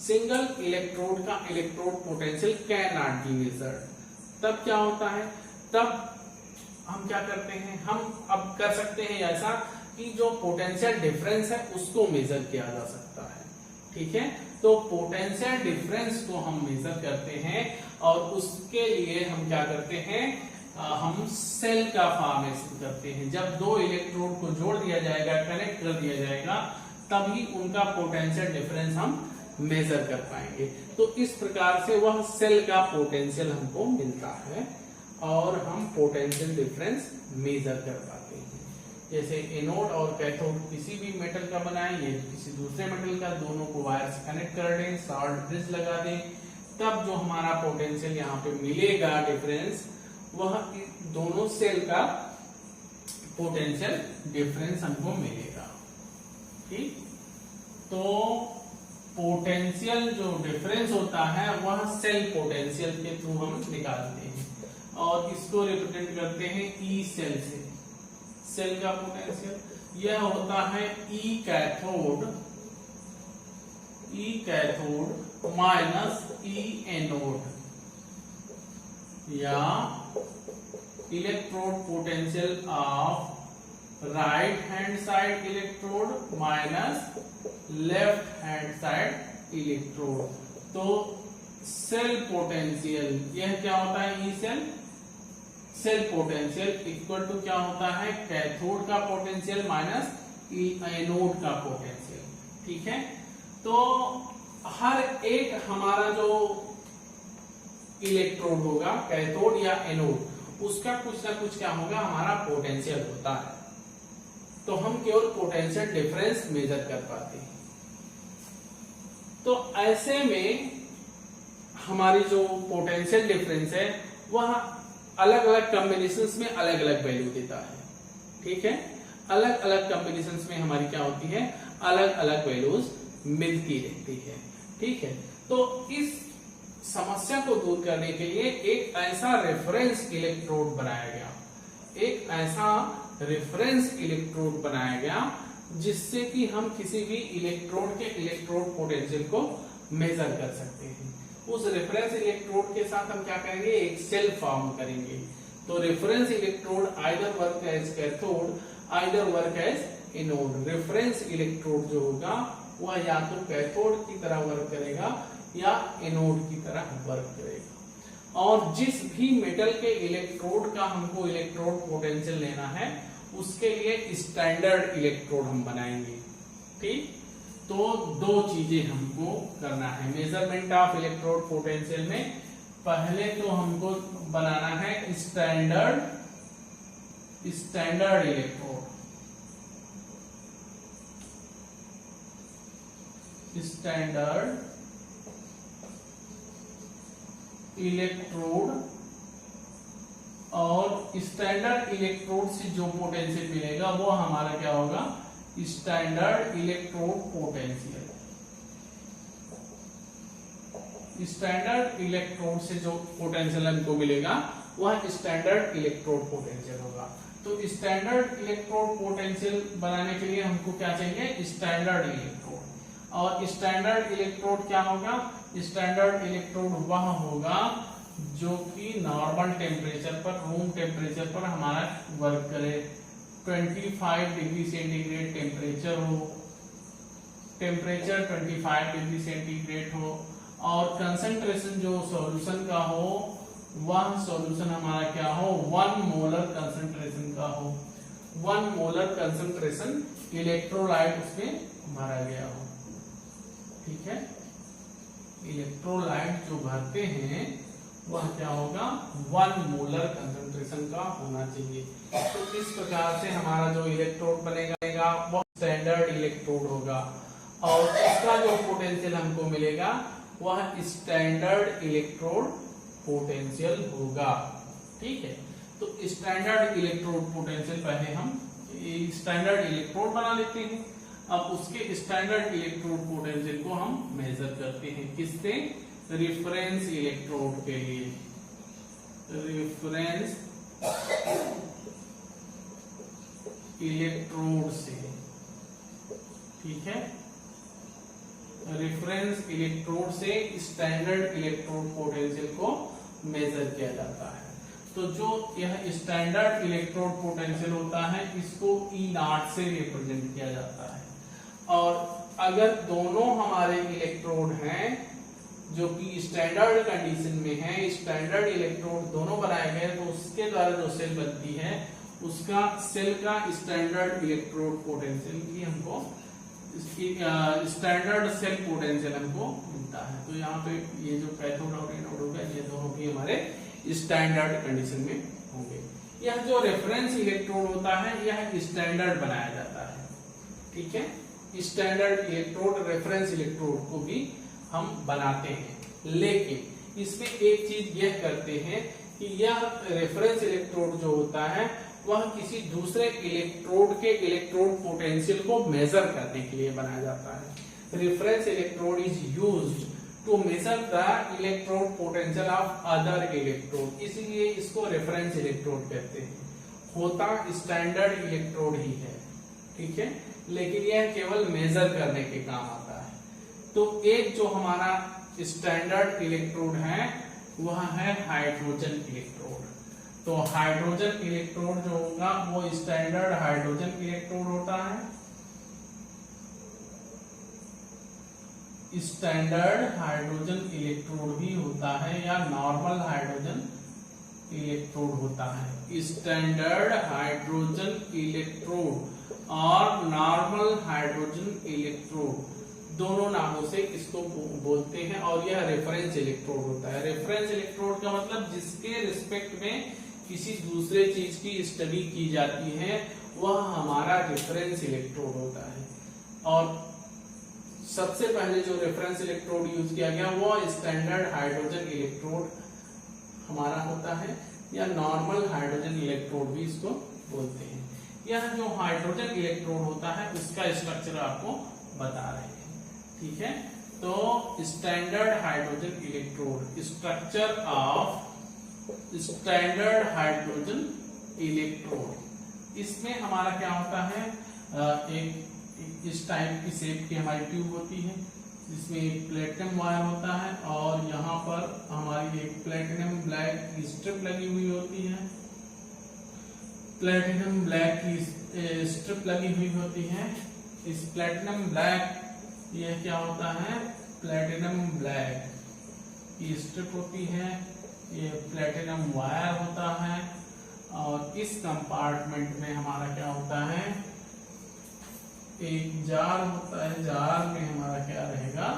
सिंगल इलेक्ट्रोड का electrode potential can not be measured. तब क्या होता है, तब हम क्या करते हैं, हम अब कर सकते हैं ऐसा कि जो पोटेंशियल डिफरेंस है उसको मेजर किया जा सकता है, ठीक है। तो पोटेंशियल डिफरेंस को हम मेजर करते हैं, और उसके लिए हम क्या करते हैं, हम सेल का फॉर्मेशन करते हैं। जब दो इलेक्ट्रोड को जोड़ दिया जाएगा, कनेक्ट कर दिया जाएगा, तभी उनका पोटेंशियल डिफरेंस हम मेजर कर पाएंगे। तो इस प्रकार से वह सेल का पोटेंशियल हमको मिलता है और हम पोटेंशियल डिफरेंस मेजर कर पाते हैं। जैसे एनोड और कैथोड किसी भी मेटल का बनाएं, ये किसी दूसरे मेटल का, दोनों को वायर से कनेक्ट कर दें, सॉल्ट ब्रिज लगा दें, तब जो हमारा पोटेंशियल यहाँ पे मिलेगा डिफरेंस, वह दोनों सेल का पोटेंशियल डिफरेंस हमको मिलेगा, ठीक। तो पोटेंशियल जो डिफरेंस होता है वह सेल पोटेंशियल के थ्रू हम निकालते हैं और इसको रिप्रेजेंट करते हैं ई सेल से। सेल का पोटेंशियल यह होता है E cathode minus E anode, या electrode potential of right hand side electrode minus left hand side electrode. तो सेल पोटेंशियल यह क्या होता है, E cell potential equal to क्या होता है, कैथोड का पोटेंशियल माइनस एनोड का पोटेंशियल। ठीक है, तो हर एक हमारा जो इलेक्ट्रोड होगा कैथोड या एनोड, उसका कुछ ना कुछ क्या होगा, हमारा पोटेंशियल होता है। तो हम केवल पोटेंशियल डिफरेंस मेजर कर पाते हैं। तो ऐसे में हमारी जो पोटेंशियल डिफरेंस है वह अलग अलग कॉम्बिनेशंस में अलग अलग वैल्यू देता है। ठीक है, अलग अलग कॉम्बिनेशंस में हमारी क्या होती है, अलग अलग वैल्यूज मिलती रहती है। ठीक है, तो इस समस्या को दूर करने के लिए एक ऐसा रेफरेंस इलेक्ट्रोड बनाया गया जिससे कि हम किसी भी इलेक्ट्रोड के इलेक्ट्रोड पोटेंशियल को मेजर कर सकते हैं। उस रेफरेंस इलेक्ट्रोड के साथ हम क्या करेंगे, एक सेल फॉर्म करेंगे। तो reference electrode either work as cathode either work as anode. Reference electrode जो होगा वह या तो कैथोड की तरह वर्क करेगा या एनोड की तरह वर्क करेगा। और जिस भी मेटल के इलेक्ट्रोड का हमको इलेक्ट्रोड पोटेंशियल लेना है उसके लिए स्टैंडर्ड इलेक्ट्रोड हम बनाएंगे। ठीक, तो दो चीजें हमको करना है मेजरमेंट ऑफ इलेक्ट्रोड पोटेंशियल में। पहले तो हमको बनाना है स्टैंडर्ड इलेक्ट्रोड, स्टैंडर्ड इलेक्ट्रोड, और स्टैंडर्ड इलेक्ट्रोड से जो पोटेंशियल मिलेगा वो हमारा क्या होगा, standard electrode potential. Standard electrode से जो पोटेंशियल हमको मिलेगा वह स्टैंडर्ड इलेक्ट्रोड पोटेंशियल होगा। तो स्टैंडर्ड इलेक्ट्रोड पोटेंशियल बनाने के लिए हमको क्या चाहिए, स्टैंडर्ड इलेक्ट्रोड। और स्टैंडर्ड इलेक्ट्रोड क्या होगा, स्टैंडर्ड इलेक्ट्रोड वह होगा जो कि नॉर्मल टेम्परेचर पर, रूम टेम्परेचर पर हमारा वर्क करे। 25 डिग्री सेंटीग्रेड टेम्परेचर हो, टेम्परेचर 25 डिग्री सेंटीग्रेड हो, और कंसंट्रेशन जो सॉल्यूशन का हो वह सॉल्यूशन हमारा क्या हो, 1 मोलर कंसंट्रेशन का हो। 1 मोलर कंसंट्रेशन इलेक्ट्रोलाइट उसमें भरा गया हो। ठीक है, इलेक्ट्रोलाइट जो भरते हैं वह क्या होगा, 1 मोलर कंसंट्रेशन का होना चाहिए। तो इस प्रकार से हमारा जो इलेक्ट्रोड बनेगा वह स्टैंडर्ड इलेक्ट्रोड होगा और इसका जो पोटेंशियल हमको मिलेगा वह स्टैंडर्ड इलेक्ट्रोड पोटेंशियल होगा। ठीक है, तो स्टैंडर्ड इलेक्ट्रोड पोटेंशियल पहले हम स्टैंडर्ड इलेक्ट्रोड बना लेते हैं। अब उसके स्टैंडर्ड इलेक्ट्रोड पोटेंशियल को हम मेजर करते हैं, किससे, रेफरेंस इलेक्ट्रोड के लिए, रेफरेंस इलेक्ट्रोड से। ठीक है, रेफरेंस इलेक्ट्रोड से स्टैंडर्ड इलेक्ट्रोड पोटेंशियल को मेजर किया जाता है। तो जो यह स्टैंडर्ड इलेक्ट्रोड पोटेंशियल होता है इसको E0 से रिप्रेजेंट किया जाता है। और अगर दोनों हमारे इलेक्ट्रोड हैं जो कि स्टैंडर्ड कंडीशन में है, स्टैंडर्ड इलेक्ट्रोड दोनों बनाए गए, तो उसके द्वारा जो सेल बनती है उसका सेल का स्टैंडर्ड इलेक्ट्रोड पोटेंशियल भी हमको, इसकी स्टैंडर्ड सेल पोटेंशियल हमको मिलता है। तो यहाँ पे ये जो कैथोड और एनोड होगा ये दोनों भी हमारे स्टैंडर्ड कंडीशन में होंगे। यह जो रेफरेंस इलेक्ट्रोड होता है यह स्टैंडर्ड बनाया जाता है। ठीक है, स्टैंडर्ड इलेक्ट्रोड रेफरेंस इलेक्ट्रोड को भी हम बनाते हैं, लेकिन इसमें एक चीज यह करते हैं कि यह रेफरेंस इलेक्ट्रोड जो होता है वह किसी दूसरे इलेक्ट्रोड के इलेक्ट्रोड पोटेंशियल को मेजर करने के लिए बनाया जाता है। reference electrode is used to measure the electrode potential of other electrode, इसलिए इसको रेफरेंस इलेक्ट्रोड कहते हैं। होता स्टैंडर्ड इलेक्ट्रोड ही है, ठीक है, लेकिन यह केवल मेजर करने के काम आता है। तो एक जो हमारा स्टैंडर्ड इलेक्ट्रोड है वह है हाइड्रोजन इलेक्ट्रोड। तो हाइड्रोजन इलेक्ट्रोड जो होगा वो स्टैंडर्ड हाइड्रोजन इलेक्ट्रोड होता है। स्टैंडर्ड हाइड्रोजन इलेक्ट्रोड भी होता है या नॉर्मल हाइड्रोजन इलेक्ट्रोड होता है। स्टैंडर्ड हाइड्रोजन इलेक्ट्रोड और नॉर्मल हाइड्रोजन इलेक्ट्रोड दोनों नामों से इसको बोलते हैं। और यह रेफरेंस इलेक्ट्रोड होता है। रेफरेंस इलेक्ट्रोड का मतलब जिसके रिस्पेक्ट में किसी दूसरे चीज की स्टडी की जाती है वह हमारा रेफरेंस इलेक्ट्रोड होता है। और सबसे पहले जो रेफरेंस इलेक्ट्रोड यूज किया गया वो स्टैंडर्ड हाइड्रोजन इलेक्ट्रोड हमारा होता है या नॉर्मल हाइड्रोजन इलेक्ट्रोड भी इसको बोलते हैं। यह जो हाइड्रोजन इलेक्ट्रोड होता है उसका स्ट्रक्चर आपको बता रहे हैं, ठीक है। तो standard hydrogen electrode, structure of standard hydrogen electrode, इसमें हमारा क्या होता है, एक इस टाइप की शेप की हमारी ट्यूब होती है जिसमें एक प्लेटिनम वायर होता है और यहाँ पर हमारी एक प्लेटिनम ब्लैक स्ट्रिप लगी हुई होती है। प्लेटिनम ब्लैक की स्ट्रिप लगी हुई होती है। इस प्लेटिनम ब्लैक यह क्या होता है, प्लेटिनम ब्लैक की स्ट्रिप होती है, ये प्लेटिनम वायर होता है। और इस कंपार्टमेंट में हमारा क्या होता है, एक जार होता है। जार में हमारा क्या रहेगा,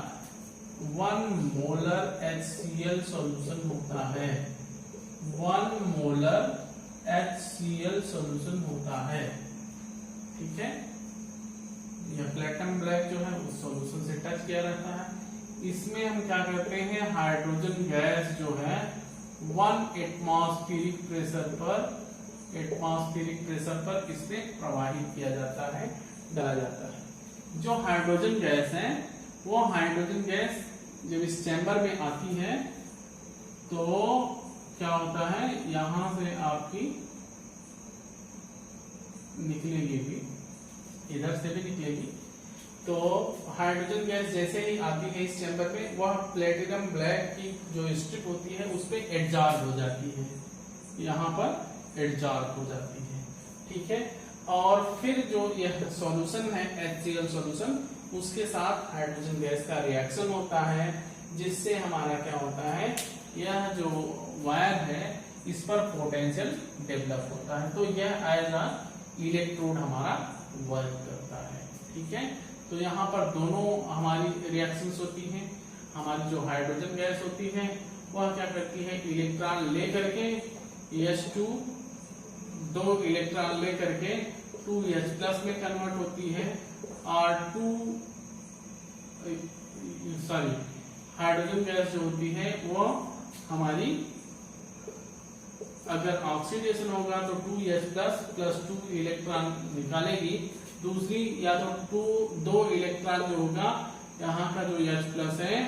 1 मोलर HCl सॉल्यूशन होता है। 1 मोलर HCl सॉल्यूशन होता है, ठीक है। यह प्लेटिनम ब्लैक जो है उस सॉल्यूशन से टच किया रहता है। इसमें हम क्या करते हैं, हाइड्रोजन गैस जो है 1 एटमॉस्फेरिक प्रेशर पर इसमें प्रवाहित किया जाता है, डाला जाता है। जो हाइड्रोजन गैस है वो हाइड्रोजन गैस जब इस चैम्बर में आती है तो क्या होता है, यहां से आपकी निकलेगी भी, इधर से भी निकलेगी। तो हाइड्रोजन गैस जैसे ही आती है इस चैम्बर में वह प्लेटिनम ब्लैक की जो स्ट्रिप होती है उस पर एडजॉर्ब हो जाती है, यहाँ पर एडजॉर्ब हो जाती है, ठीक है। और फिर जो यह सॉल्यूशन है HCl सॉल्यूशन, उसके साथ हाइड्रोजन गैस का रिएक्शन होता है जिससे हमारा क्या होता है, यह जो वायर है इस पर पोटेंशियल डेवलप होता है। तो यह एज अ इलेक्ट्रोड हमारा वर्क करता है, ठीक है। तो यहाँ पर दोनों हमारी रिएक्शंस होती हैं। हमारी जो हाइड्रोजन गैस होती है वह क्या करती है, इलेक्ट्रॉन ले करके H2 2 इलेक्ट्रॉन ले करके 2H+ में कन्वर्ट होती है और हाइड्रोजन गैस जो होती है वो हमारी अगर ऑक्सीडेशन होगा तो 2H+ + 2 इलेक्ट्रॉन निकालेगी। दूसरी या तो 2 इलेक्ट्रॉन जो होगा यहाँ का जो H+ है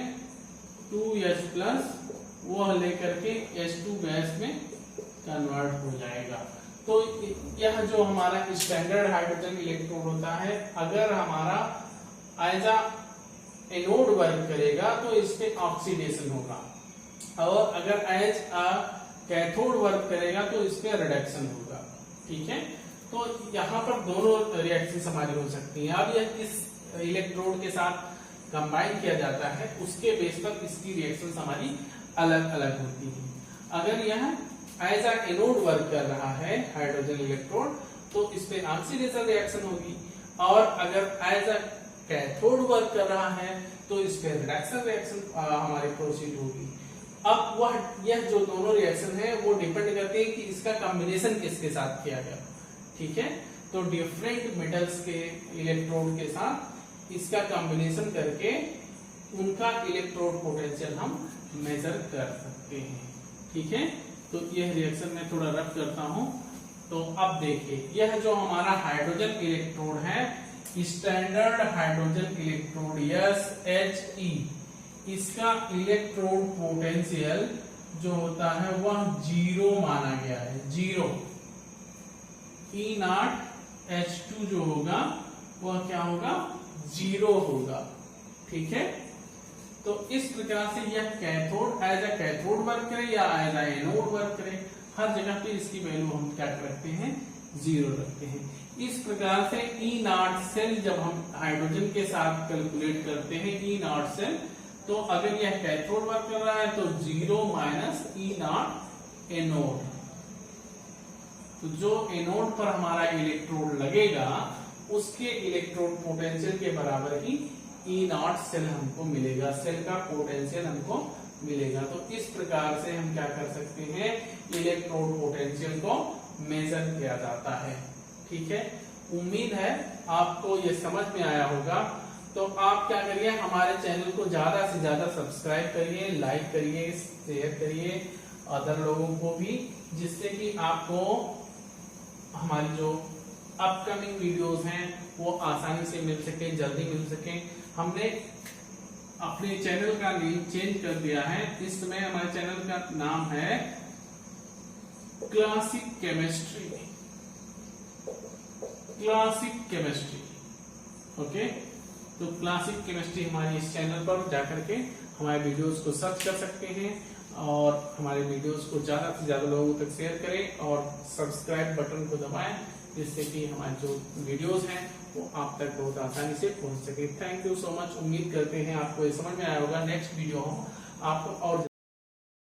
2H+ वह लेकर के H2 गैस में कन्वर्ट हो जाएगा। तो यह जो हमारा स्टैंडर्ड हाइड्रोजन इलेक्ट्रोड होता है, अगर हमारा एज अ एनोड वर्क करेगा तो इस पे ऑक्सीडेशन होगा और अगर एज अ कैथोड वर्क करेगा तो इस पे रिडक्शन होगा, ठीक है। तो यहाँ पर दोनों रिएक्शन हमारी हो सकती हैं। अब यह किस इलेक्ट्रोड के साथ कंबाइन किया जाता है उसके बेस पर इसकी रिएक्शन हमारी अलग अलग होती है। अगर यह एज अ एनोड वर्क कर रहा है हाइड्रोजन इलेक्ट्रोड तो इस पे ऑक्सीडेशन रिएक्शन होगी, और अगर एज अ कैथोड वर्क कर रहा है तो इस पे रिडक्शन रिएक्शन हमारी प्रोसीड होगी। अब वह यह जो दोनों रिएक्शन है वो डिपेंड करते हैं कि इसका कॉम्बिनेशन किसके साथ किया गया, ठीक है। तो डिफरेंट मेटल्स के इलेक्ट्रोड के साथ इसका कॉम्बिनेशन करके उनका इलेक्ट्रोड पोटेंशियल हम मेजर कर सकते हैं, ठीक है। तो यह रिएक्शन मैं थोड़ा रफ करता हूं। तो अब देखिए, यह जो हमारा हाइड्रोजन इलेक्ट्रोड है स्टैंडर्ड हाइड्रोजन इलेक्ट्रोड SHE, इसका इलेक्ट्रोड पोटेंशियल जो होता है वह 0 माना गया है, 0। E0H2 जो होगा वह क्या होगा, 0 होगा। ठीक है, तो इस प्रकार से यह cathode as a cathode work करे या एज अ एनोड वर्क करे, हर जगह पे इसकी वैल्यू हम क्या रखते हैं, 0 रखते हैं। इस प्रकार से E0 सेल जब हम हाइड्रोजन के साथ कैलकुलेट करते हैं E0 सेल, तो अगर यह कैथोड वर्क कर रहा है तो 0 माइनस E0 एनोड। तो जो एनोड पर हमारा इलेक्ट्रोड लगेगा उसके इलेक्ट्रोड पोटेंशियल के बराबर ही E0 सेल हमको मिलेगा, सेल का पोटेंशियल हमको मिलेगा। तो इस प्रकार से हम क्या कर सकते हैं, इलेक्ट्रोड पोटेंशियल को मेजर किया जाता है। ठीक है, उम्मीद है आपको ये समझ में आया होगा। तो आप क्या करिए, हमारे चैनल को ज्यादा से ज्यादा सब्सक्राइब करिए, लाइक करिए, शेयर करिए अदर लोगों को भी, जिससे कि आपको हमारी जो अपकमिंग वीडियोस हैं वो आसानी से मिल सके, जल्दी मिल सके। हमने अपने चैनल का नेम चेंज कर दिया है, इस समय हमारे चैनल का नाम है classic chemistry, classic chemistry. Okay, तो क्लासिक केमिस्ट्री हमारे इस चैनल पर जाकर के हमारे वीडियोस को सर्च कर सकते हैं और हमारे वीडियोस को ज्यादा से ज्यादा लोगों तक शेयर करें और सब्सक्राइब बटन को दबाएं, जिससे कि हमारे जो वीडियोस हैं वो आप तक बहुत आसानी से पहुंच सके। Thank you so much. उम्मीद करते हैं आपको ये समझ में आया होगा। नेक्स्ट वीडियो आपको और